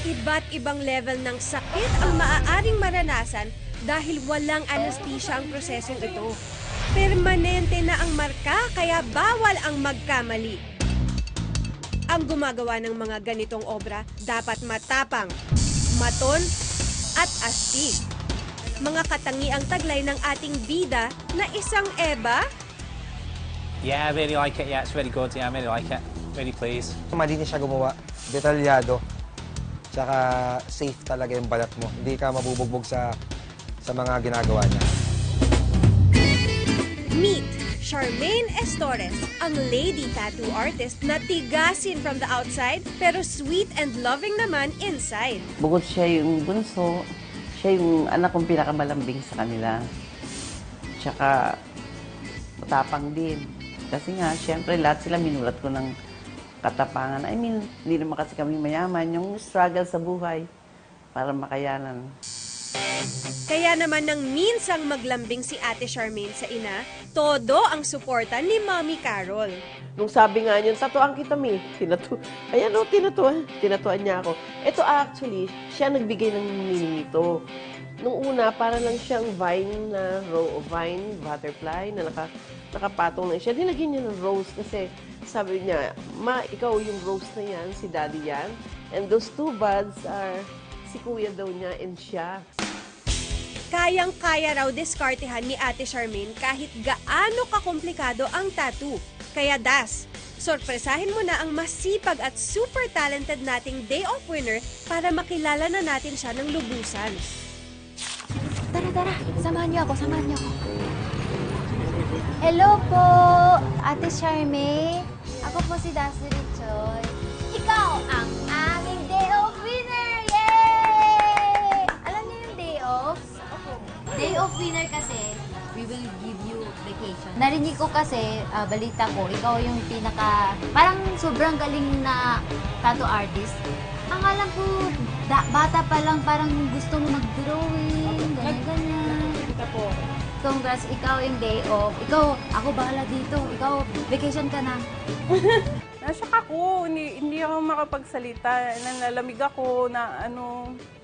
Iba't ibang level ng sakit ang maaaring maranasan dahil walang anesthesia ang prosesong ito. Permanente na ang marka kaya bawal ang magkamali. Ang gumagawa ng mga ganitong obra dapat matapang, maton at astig. Mga katangiang taglay ng ating bida na isang Eva. Yeah, I really like it. Yeah, it's really good. Yeah, I really like it. Really pleased. Malinis siya gumawa, detalyado, tsaka safe talaga yung balat mo. Hindi ka mabubugbog sa mga ginagawa niya. Meet Charmaine Estores, ang lady tattoo artist na tigasin from the outside pero sweet and loving naman inside. Bukod siya yung bunso, siya yung anak kong pinakamalambing sa kanila. Tsaka matapang din. Kasi nga, syempre lahat sila minulat ko ng katapangan. I mean, hindi naman kasi kami mayaman. Yung struggle sa buhay para makayanan. Kaya naman nang minsang maglambing si Ate Charmaine sa ina, todo ang suporta ni Mommy Carol. Nung sabi nga niya, tatuan kita, Mi. Ayan o, tinatuan niya ako. Ito actually, siya nagbigay ng meaning nito. Nung una, para lang siyang vine na row of vine, butterfly, na nakapatong lang siya. Nilagyan niya ng rose kasi sabi niya, Ma, ikaw yung rose na yan, si Daddy yan. And those two buds are si Kuya daw niya and siya. Kayang-kaya raw diskartehan ni Ate Charmaine kahit gaano kakomplikado ang tattoo. Kaya Das, sorpresahin mo na ang masipag at super talented nating day off winner para makilala na natin siya ng lubusan. Tara, samahan niyo ako. Hello po, Ate Charmaine. Ako po si Dasuri Choi. Ikaw ang aming day off winner! Yay! Alam niyo yung day off? Day off winner kasi, we will give you vacation. Narinig ko kasi, balita ko, ikaw yung parang sobrang galing na tattoo artist. Ang alam ko, bata pa lang parang gusto mo mag-drawing, ganyan. Congrats, ikaw yung day off. Ikaw, ako bahala dito. Ikaw, vacation ka na. Nasyak ako, hindi ako makapagsalita. Nalalamig ako na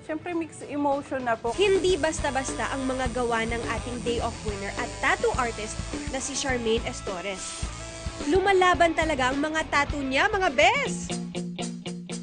siyempre mixed emotion na po. Hindi basta-basta ang mga gawa ng ating day off winner at tattoo artist na si Charmaine Estores. Lumalaban talaga ang mga tattoo niya, mga bes!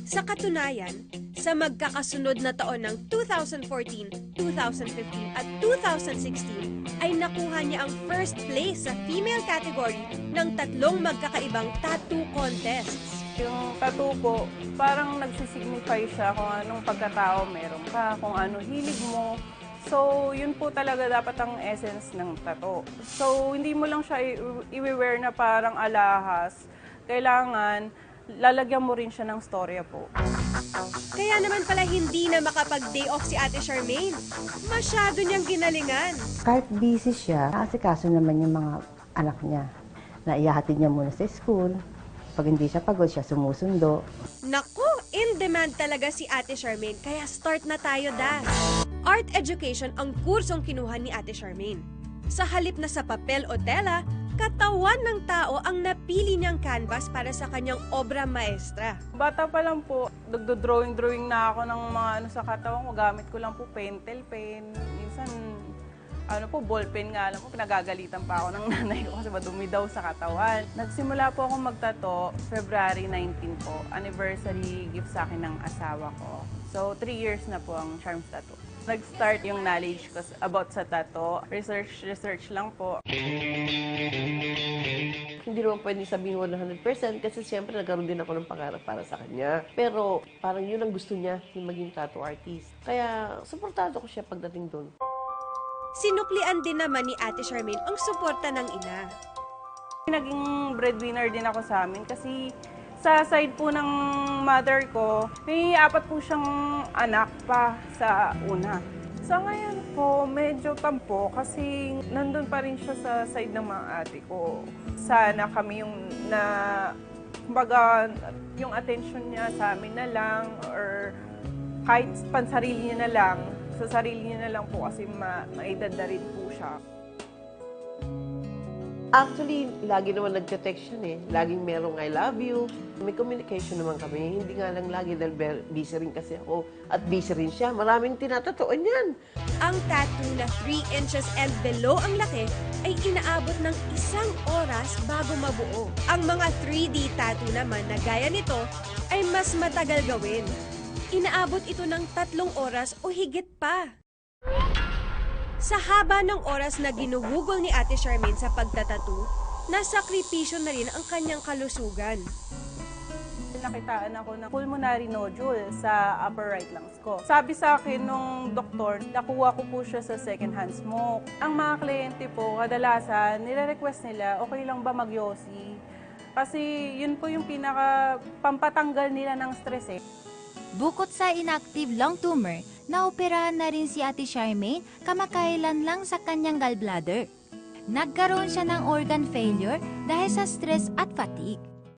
Sa katunayan, sa magkakasunod na taon ng 2014, 2015 at 2016 ay nakuha niya ang first place sa female category ng 3 magkakaibang tattoo contests. Yung tattoo ko, parang nagsisignify siya kung anong pagkatao meron ka, kung ano hilig mo. So, yun po talaga dapat ang essence ng tattoo. So, hindi mo lang siya i-wear na parang alahas. Kailangan, lalagyan mo rin siya ng storya po. Kaya naman pala hindi na makapag-day off si Ate Charmaine. Masyado niyang ginalingan. Kahit busy siya, asikaso naman yung mga anak niya. Naiyahatid niya muna sa school. Pag hindi siya pagod, siya sumusundo. Naku, in demand talaga si Ate Charmaine, kaya start na tayo, Das. Art education ang kursong kinuha ni Ate Charmaine. Sa halip na sa papel o tela, katawan ng tao ang napili niyang canvas para sa kanyang obra maestra. Bata pa lang po, nagdo-drawing na ako ng mga sa katawan ko. Gamit ko lang po pentel pen. Minsan, ball pen nga lang po. Pinagagalitan pa ako ng nanay ko kasi madumi daw sa katawan. Nagsimula po akong magtato February 19 po. Anniversary gift sa akin ng asawa ko. So, 3 years na po ang Charms Tattoo. Nag-start yung knowledge ko about sa tattoo. Research lang po. Hindi naman pwede sabihin 100% kasi siyempre nagkaroon din ako ng pangarap para sa kanya. Pero parang yun ang gusto niya, yung maging tattoo artist. Kaya, suportado ko siya pagdating doon. Sinuklian din naman ni Ate Charmaine ang suporta ng ina. Naging breadwinner din ako sa amin kasi sa side po ng mother ko, may 4 po siyang anak pa sa una. Sa ngayon po, medyo tampo kasi nandun pa rin siya sa side ng mga ate ko. Sana kami yung kumbaga, yung attention niya sa amin na lang or kahit pansarili niya na lang, sa sarili niya na lang po kasi maedad na rin po siya. Actually, lagi naman nagte-text yan eh. Laging merong I love you. May communication naman kami. Hindi nga lang lagi dahil busy rin kasi ako at busy rin siya. Maraming tinatatuan yan. Ang tattoo na 3 inches and below ang laki ay inaabot ng 1 oras bago mabuo. Ang mga 3D tattoo naman na gaya nito ay mas matagal gawin. Inaabot ito ng 3 oras o higit pa. Sa haba ng oras na ginugugol ni Ate Charmaine sa pagtatattoo, nasakripisyo na rin ang kanyang kalusugan. Nakitaan ako ng pulmonary nodule sa upper right lungs ko. Sabi sa akin nung doktor, nakuha ko po siya sa second-hand smoke. Ang mga kliyente po, kadalasan, nire-request nila, okay lang ba mag-yosi? Kasi yun po yung pampatanggal nila ng stress eh. Bukod sa inactive lung tumor, naoperahan na rin si Ate Charmaine kamakailan lang sa kanyang gallbladder. Nagkaroon siya ng organ failure dahil sa stress at fatigue.